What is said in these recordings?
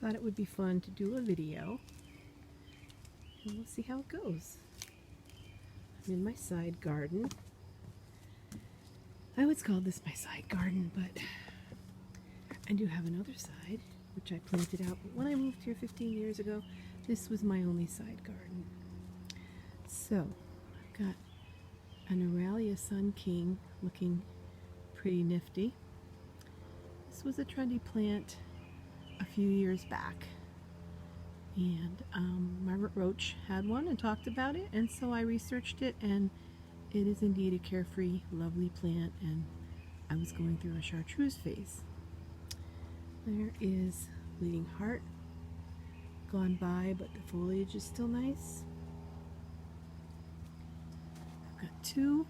Thought it would be fun to do a video, and we'll see how it goes. I'm in my side garden. I always call this my side garden, but I do have another side, which I planted out. But when I moved here 15 years ago, this was my only side garden. So, I've got an Aralia Sun King looking pretty nifty. This was a trendy plant a few years back, and Margaret Roach had one and talked about it, and so I researched it, and it is indeed a carefree, lovely plant, and I was going through a chartreuse phase. There is Bleeding Heart, gone by, but the foliage is still nice. I've got two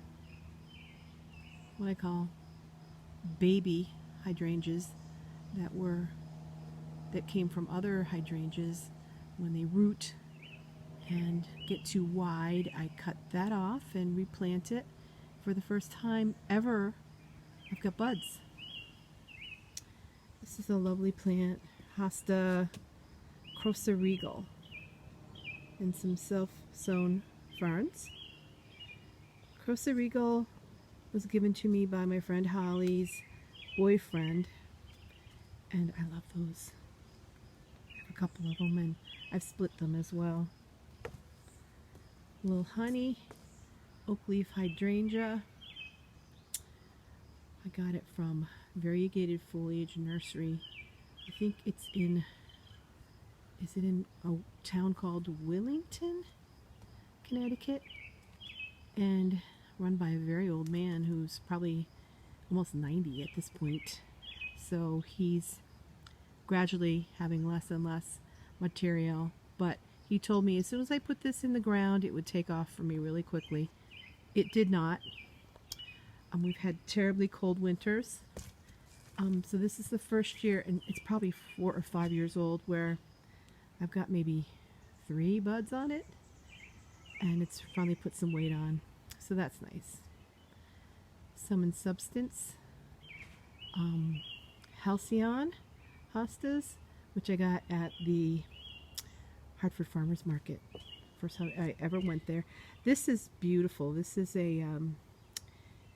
what I call baby hydrangeas that came from other hydrangeas. When they root and get too wide, I cut that off and replant it. For the first time ever, I've got buds. This is a lovely plant, Hosta Crocea Regal, and some self-sown ferns. Crocea Regal was given to me by my friend Holly's boyfriend, and I love those. I have a couple of them, and I've split them as well. Little honey, oak leaf hydrangea. I got it from Variegated Foliage Nursery. I think it's in, is it in a town called Willington, Connecticut? And run by a very old man who's probably almost 90 at this point. So he's gradually having less and less material, but he told me as soon as I put this in the ground, it would take off for me really quickly. It did not. We've had terribly cold winters. So this is the first year, and it's probably 4 or 5 years old, where I've got maybe 3 buds on it, and it's finally put some weight on. So that's nice. Some in substance. Halcyon hostas, which I got at the Hartford Farmers Market. First time I ever went there. This is beautiful. This is a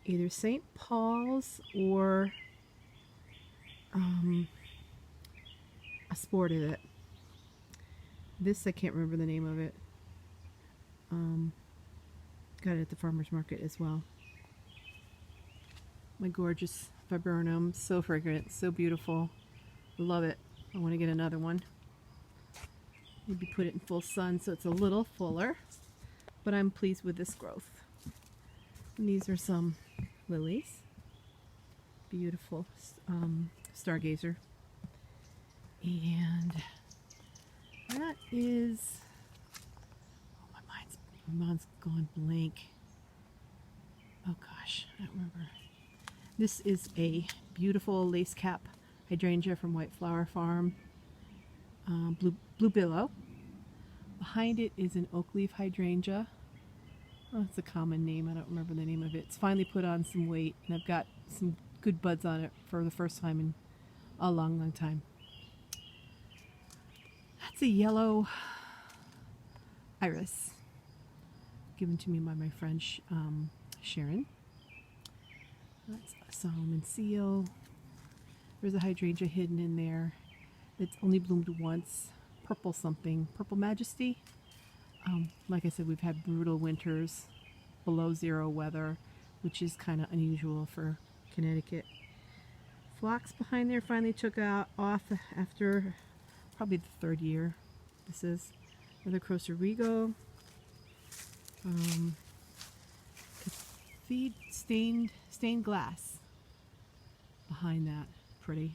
either St. Paul's or a sport of it. This I can't remember the name of it. Got it at the farmer's market as well. My gorgeous viburnum, so fragrant, so beautiful. Love it. I want to get another one. Maybe put it in full sun so it's a little fuller, but I'm pleased with this growth. And these are some lilies. Beautiful stargazer. And that is, oh, my mind's gone blank. Oh gosh, I don't remember. This is a beautiful lace cap hydrangea from White Flower Farm. Blue billow. Behind it is an oak leaf hydrangea. Oh, it's a common name. I don't remember the name of it. It's finally put on some weight, and I've got some good buds on it for the first time in a long, long time. That's a yellow iris given to me by my friend Sharon. That's a Solomon seal. There's a hydrangea hidden in there. It's only bloomed once. Purple something. Purple Majesty. Like I said, we've had brutal winters, below zero weather, which is kind of unusual for Connecticut. Phlox behind there finally took off after probably the 3rd year. This is another Crocea Regal. Feed stained glass behind that. Pretty.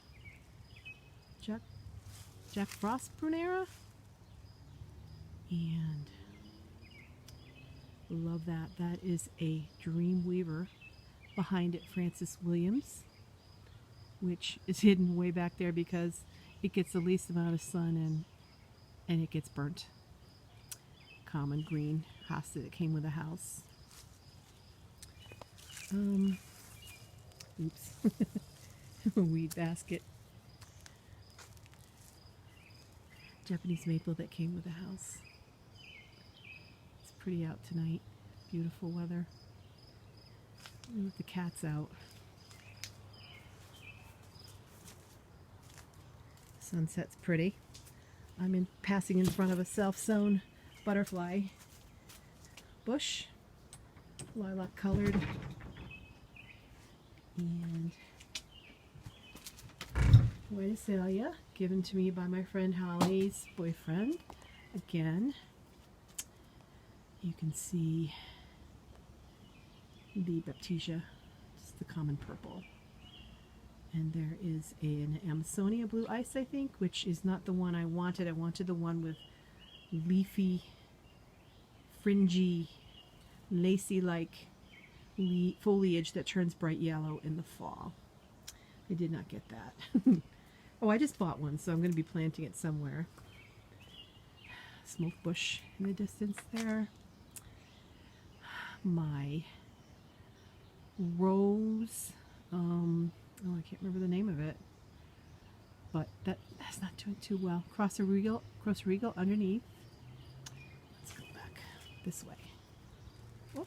Jack Frost Prunera. And love that. That is a Dreamweaver. Behind it, Francis Williams, which is hidden way back there because it gets the least amount of sun and it gets burnt. Common green hosta that came with a house. Oops. A weed basket. Japanese maple that came with the house. It's pretty out tonight. Beautiful weather. With the cats out. Sunset's pretty. I'm passing in front of a self-sown butterfly bush, lilac colored, and white azalea given to me by my friend Holly's boyfriend. Again, you can see the baptisia, just the common purple. And there is an Amazonia blue ice, I think, which is not the one I wanted. I wanted the one with leafy, fringy, lacy-like foliage that turns bright yellow in the fall. I did not get that. Oh, I just bought one, so I'm going to be planting it somewhere. Smoke bush in the distance there. My rose, oh, I can't remember the name of it, but that's not doing too well. Cross regal underneath. Let's go back this way. Oh,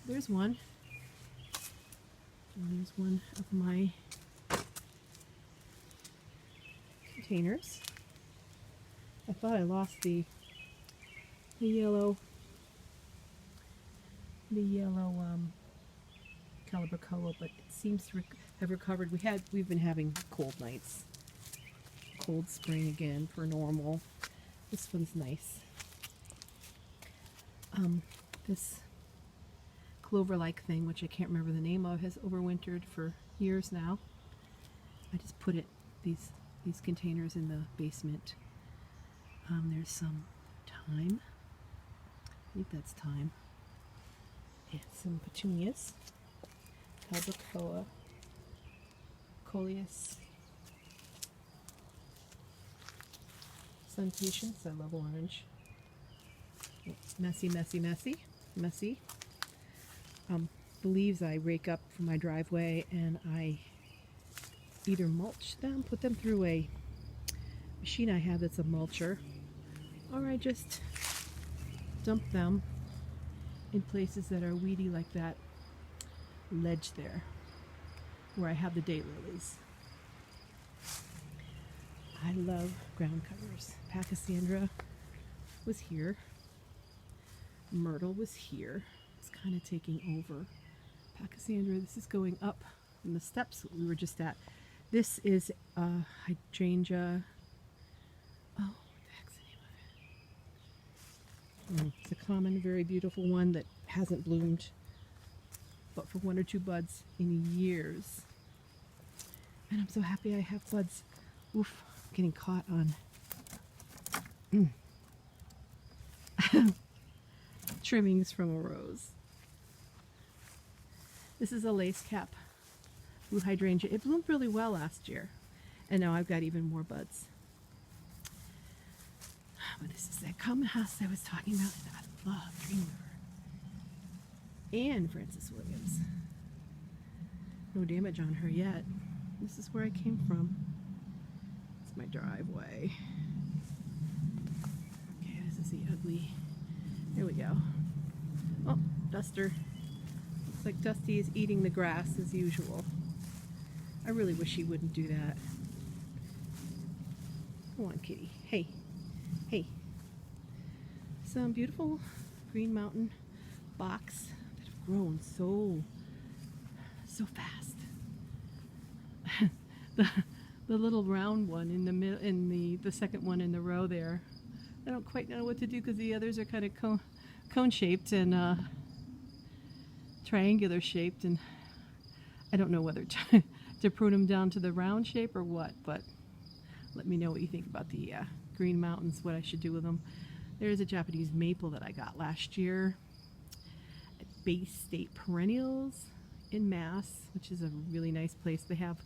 there's one. And there's one of my containers. I thought I lost the yellow Calibracoa, but it seems to have recovered. We've been having cold nights. Cold spring again for normal. This one's nice. This clover-like thing, which I can't remember the name of, has overwintered for years now. I just put these containers in the basement. There's some thyme. I think that's thyme. And some petunias. Calibracoa, coleus, sun patience. I love orange. Messy. The leaves I rake up from my driveway, and I either mulch them, put them through a machine I have that's a mulcher, or I just dump them in places that are weedy, like that ledge there where I have the daylilies. I love ground covers. Pachysandra was here. Myrtle was here. It's kind of taking over. Pachysandra, this is going up in the steps we were just at. This is hydrangea. Oh, what the heck's the name of it? It's a common, very beautiful one that hasn't bloomed but for one or two buds in years. And I'm so happy I have buds. Oof, getting caught on trimmings from a rose. This is a lace cap blue hydrangea. It bloomed really well last year, and now I've got even more buds. But this is that common house I was talking about that I love, Dream River. And Frances Williams. No damage on her yet. This is where I came from. It's my driveway. Okay, this is the ugly. There we go. Oh, Duster. Looks like Dusty is eating the grass as usual. I really wish he wouldn't do that. Come on, kitty. Hey. Hey. Some beautiful Green Mountain box that have grown so fast. the little round one in the middle, in the second one in the row there. I don't quite know what to do because the others are kind of cone shaped and triangular shaped, and I don't know whether to prune them down to the round shape or what, but let me know what you think about the Green Mountains, what I should do with them. There's a Japanese maple that I got last year at Bay State Perennials in Mass, which is a really nice place. They have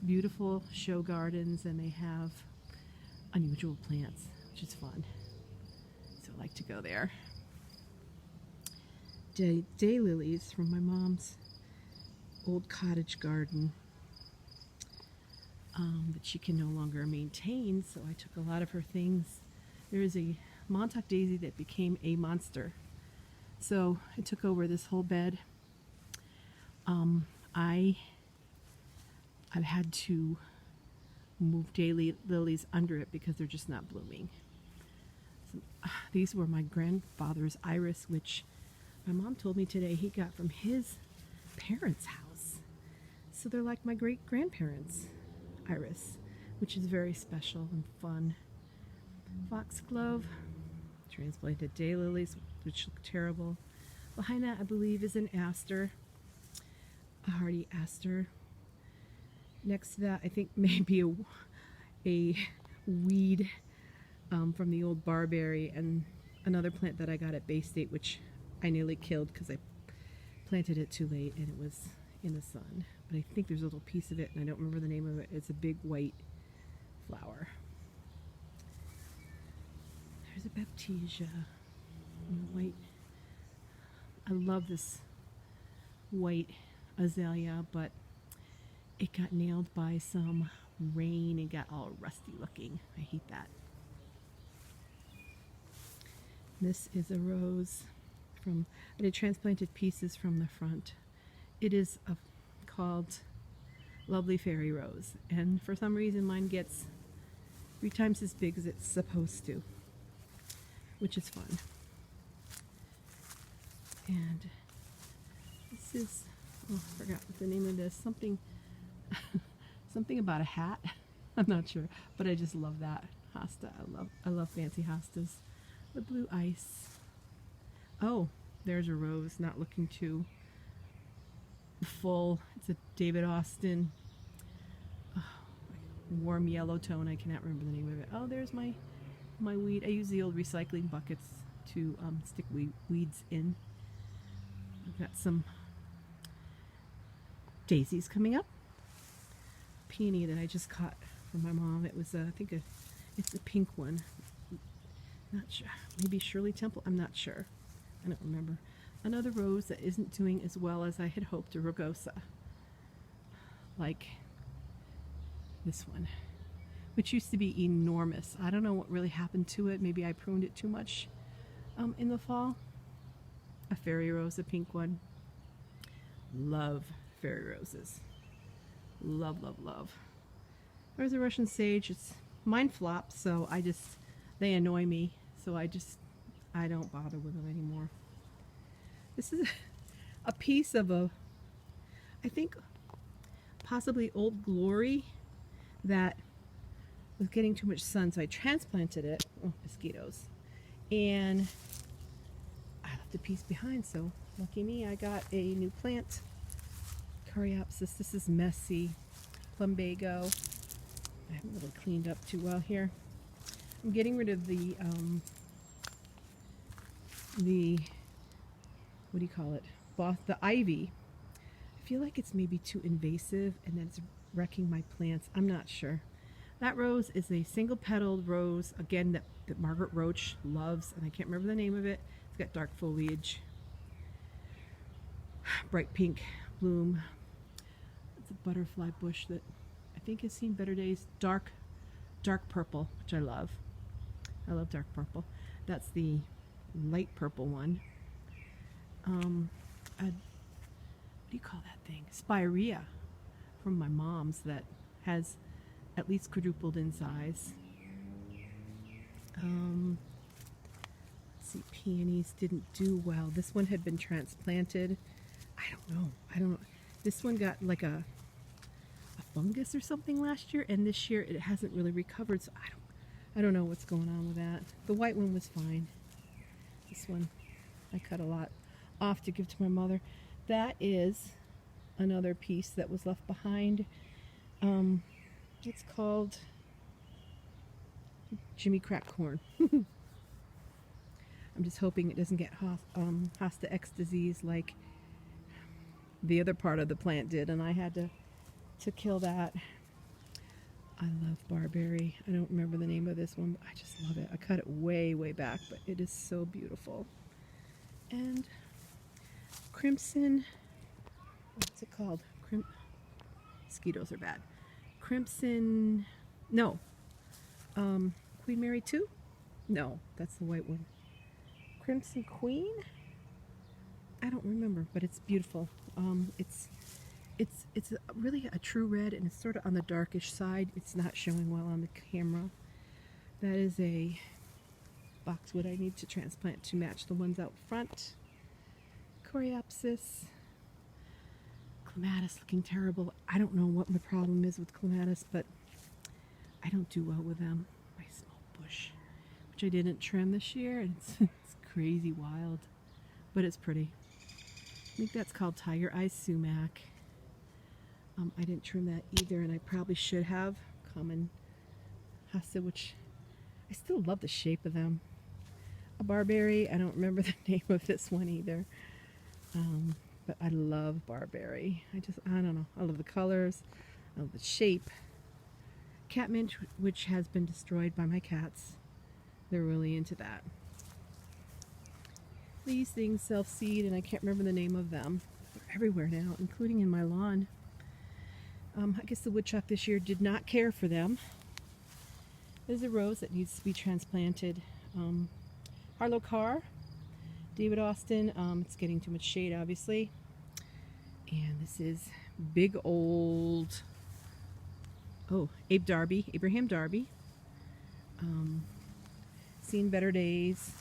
beautiful show gardens and they have unusual plants, which is fun. So I like to go there. Daylilies from my mom's old cottage garden. that she can no longer maintain, so I took a lot of her things. There is a Montauk daisy that became a monster, so I took over this whole bed. I've had to move daily lilies under it because they're just not blooming. So, these were my grandfather's iris, which my mom told me today he got from his parents' house. So they're like my great-grandparents' iris, which is very special and fun. Foxglove, transplanted daylilies, which look terrible. Behind that, I believe, is an aster, a hardy aster. Next to that, I think maybe a weed from the old barberry, and another plant that I got at Bay State, which I nearly killed because I planted it too late and it was in the sun. But I think there's a little piece of it, and I don't remember the name of it. It's a big white flower. There's a baptisia, white. I love this white azalea, but it got nailed by some rain and got all rusty looking. I hate that. This is a rose from, I did transplanted pieces from the front. It is called Lovely Fairy Rose, and for some reason mine gets 3 times as big as it's supposed to, which is fun. And this is, oh, I forgot what the name of this, something about a hat. I'm not sure, but I just love that hosta. I love fancy hostas. The blue ice. Oh, there's a rose, not looking too full. It's a David Austin, warm yellow tone. I cannot remember the name of it. Oh, there's my weed. I use the old recycling buckets to stick weeds in. I've got some daisies coming up. Peony that I just caught from my mom. It was, I think, it's a pink one. Not sure. Maybe Shirley Temple. I'm not sure. I don't remember. Another rose that isn't doing as well as I had hoped, a rugosa. Like this one, which used to be enormous. I don't know what really happened to it. Maybe I pruned it too much in the fall. A fairy rose, a pink one. Love fairy roses. Love, love, love. There's a Russian sage. Mine flops, so they annoy me, so I don't bother with them anymore. This is a piece of I think possibly Old Glory that was getting too much sun, so I transplanted it. Oh, mosquitoes. And I left the piece behind, so lucky me, I got a new plant. Coreopsis. This is messy. Plumbago. I haven't really cleaned up too well here. I'm getting rid of the what do you call it? The ivy. I feel like it's maybe too invasive and that it's wrecking my plants. I'm not sure. That rose is a single petaled rose, again, that Margaret Roach loves, and I can't remember the name of it. It's got dark foliage, bright pink bloom. It's a butterfly bush that I think has seen better days. Dark purple, which I love. I love dark purple. That's the light purple one. What do you call that thing? Spirea from my mom's that has at least quadrupled in size. Let's see, peonies didn't do well. This one had been transplanted. I don't know. This one got like a fungus or something last year, and this year it hasn't really recovered, so I don't know what's going on with that. The white one was fine. This one I cut a lot off to give to my mother. That is another piece that was left behind. It's called Jimmy Crack Corn. I'm just hoping it doesn't get Hosta X disease like the other part of the plant did, and I had to kill that. I love barberry. I don't remember the name of this one, but I just love it. I cut it way back, but it is so beautiful. And crimson, what's it called? Mosquitoes are bad. Crimson, no, Queen Mary 2? No, that's the white one. Crimson Queen? I don't remember, but it's beautiful. It's really a true red, and it's sort of on the darkish side. It's not showing well on the camera. That is a boxwood I need to transplant to match the ones out front. Coreopsis. Clematis looking terrible. I don't know what my problem is with clematis, but I don't do well with them. My small bush, which I didn't trim this year, and it's crazy wild, but it's pretty. I think that's called Tiger Eye Sumac. I didn't trim that either, and I probably should have. Common Hassa, which I still love the shape of them. A barberry, I don't remember the name of this one either. But I love barberry. I don't know. I love the colors. I love the shape. Catmint, which has been destroyed by my cats. They're really into that. These things self-seed, and I can't remember the name of them. They're everywhere now, including in my lawn. I guess the woodchuck this year did not care for them. There's a rose that needs to be transplanted. Harlow Carr, David Austin. It's getting too much shade, obviously. And this is big old, Abraham Darby. Seen better days.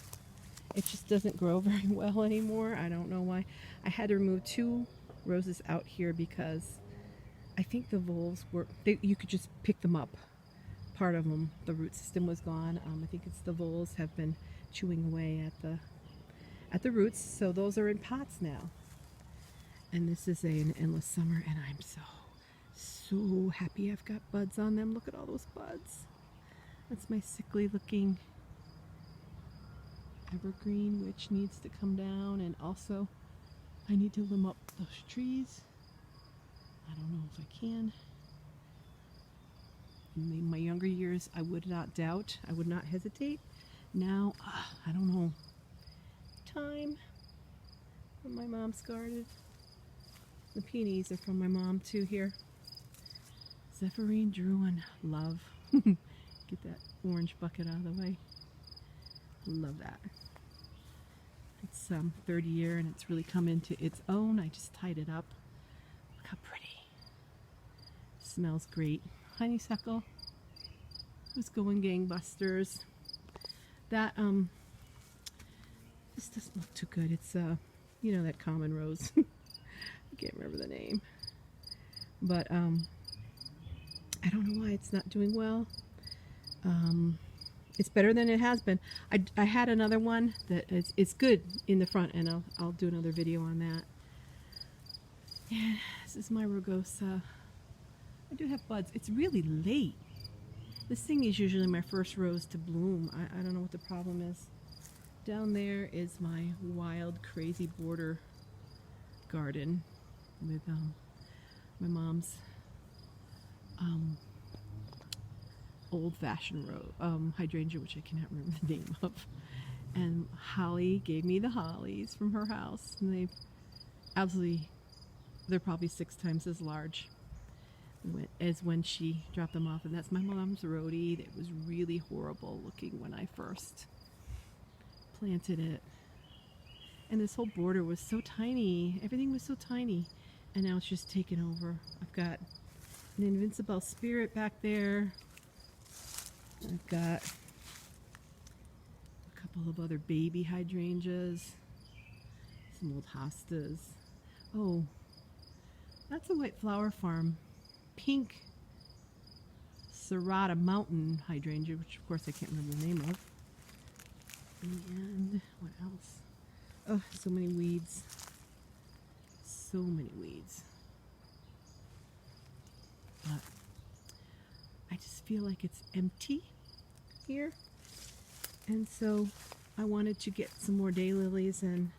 It just doesn't grow very well anymore. I don't know why. I had to remove 2 roses out here because I think the volves were, you could just pick them up. Part of them, the root system was gone. I think it's the voles have been chewing away at the roots, so those are in pots now. And this is an endless summer, and I'm so happy I've got buds on them. Look at all those buds. That's my sickly looking evergreen, which needs to come down, and also I need to limb up those trees. I don't know if I can. In my younger years, I would not doubt, I would not hesitate. Now, I don't know. Time when my mom's garden. The peonies are from my mom too here. Zephyrine Druin, love. Get that orange bucket out of the way. Love that. It's 30 year, and it's really come into its own. I just tied it up. Look how pretty. Smells great. Honeysuckle was going gangbusters. That this doesn't look too good. It's you know, that common rose. I can't remember the name, but I don't know why it's not doing well. It's better than it has been. I had another one that it's good in the front, and I'll do another video on that. Yeah, this is my rugosa. I do have buds. It's really late. This thing is usually my first rose to bloom. I don't know what the problem is. Down there is my wild, crazy border garden with my mom's old-fashioned hydrangea, which I cannot remember the name of. And Holly gave me the hollies from her house, and they're probably 6 times as large as when she dropped them off. And that's my mom's rhodie that was really horrible looking when I first planted it. And this whole border was so tiny. Everything was so tiny. And now it's just taken over. I've got an Invincible Spirit back there. I've got a couple of other baby hydrangeas. Some old hostas. Oh, that's a White Flower Farm pink Serrata Mountain hydrangea, which of course I can't remember the name of. And what else? Oh, so many weeds. So many weeds. But I just feel like it's empty here. And so I wanted to get some more daylilies and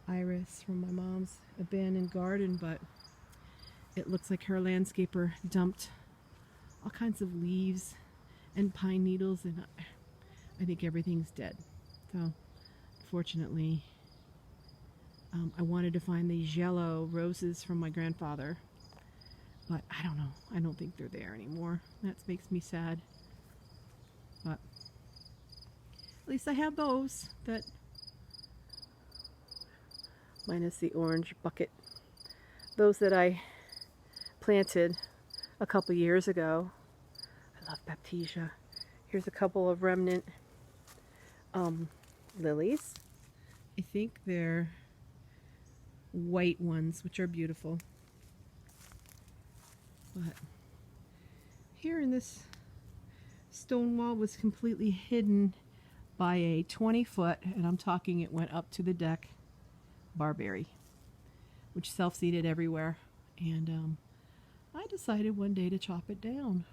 iris from my mom's abandoned garden, but it looks like her landscaper dumped all kinds of leaves and pine needles, and I think everything's dead. So fortunately, I wanted to find these yellow roses from my grandfather. But I don't know. I don't think they're there anymore. That makes me sad. But at least I have those, that minus the orange bucket. Those that I planted a couple years ago. I love Baptisia. Here's a couple of remnant lilies. I think they're white ones, which are beautiful. But here in this stone wall was completely hidden by a 20-foot, and I'm talking it went up to the deck, barberry, which self-seeded everywhere. And I decided one day to chop it down.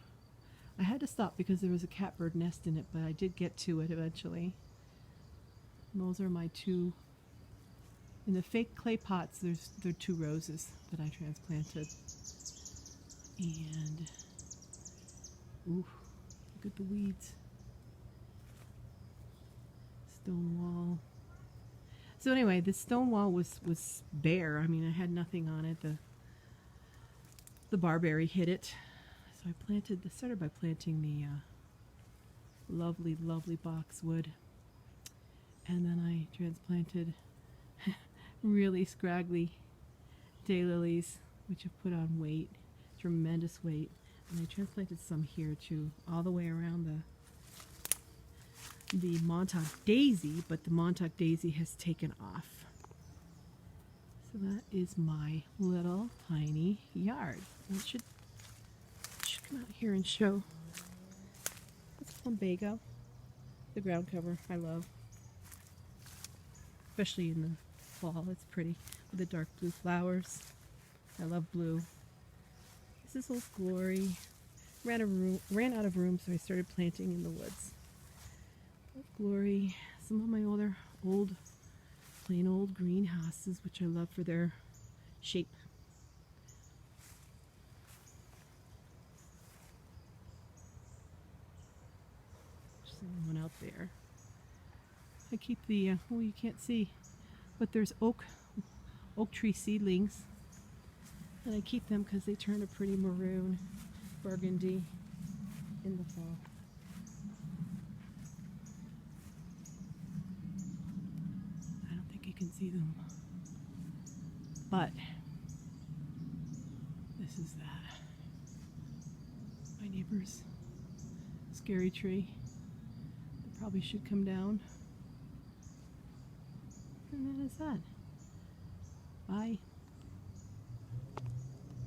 I had to stop because there was a catbird nest in it, but I did get to it eventually. And those are my two. In the fake clay pots, there are 2 roses that I transplanted. And ooh, look at the weeds. Stone wall. So anyway, the stone wall was bare. I mean, I had nothing on it. The barberry hit it. So I started by planting the lovely, lovely boxwood. And then I transplanted really scraggly daylilies, which have put on weight, tremendous weight. And I transplanted some here too, all the way around the Montauk daisy, but the Montauk daisy has taken off. So that is my little tiny yard. I should come out here and show. It's plumbago, the ground cover I love, especially in the fall. It's pretty with the dark blue flowers. I love blue. This is Old Glory. Ran out of room, so I started planting in the woods. Old Glory. Some of my plain old greenhouses, which I love for their shape. There's one out there. I keep the, well, you can't see, but there's oak tree seedlings. And I keep them because they turn a pretty maroon burgundy in the fall. I don't think you can see them. But this is that. My neighbor's scary tree. It probably should come down. And that is that. Bye.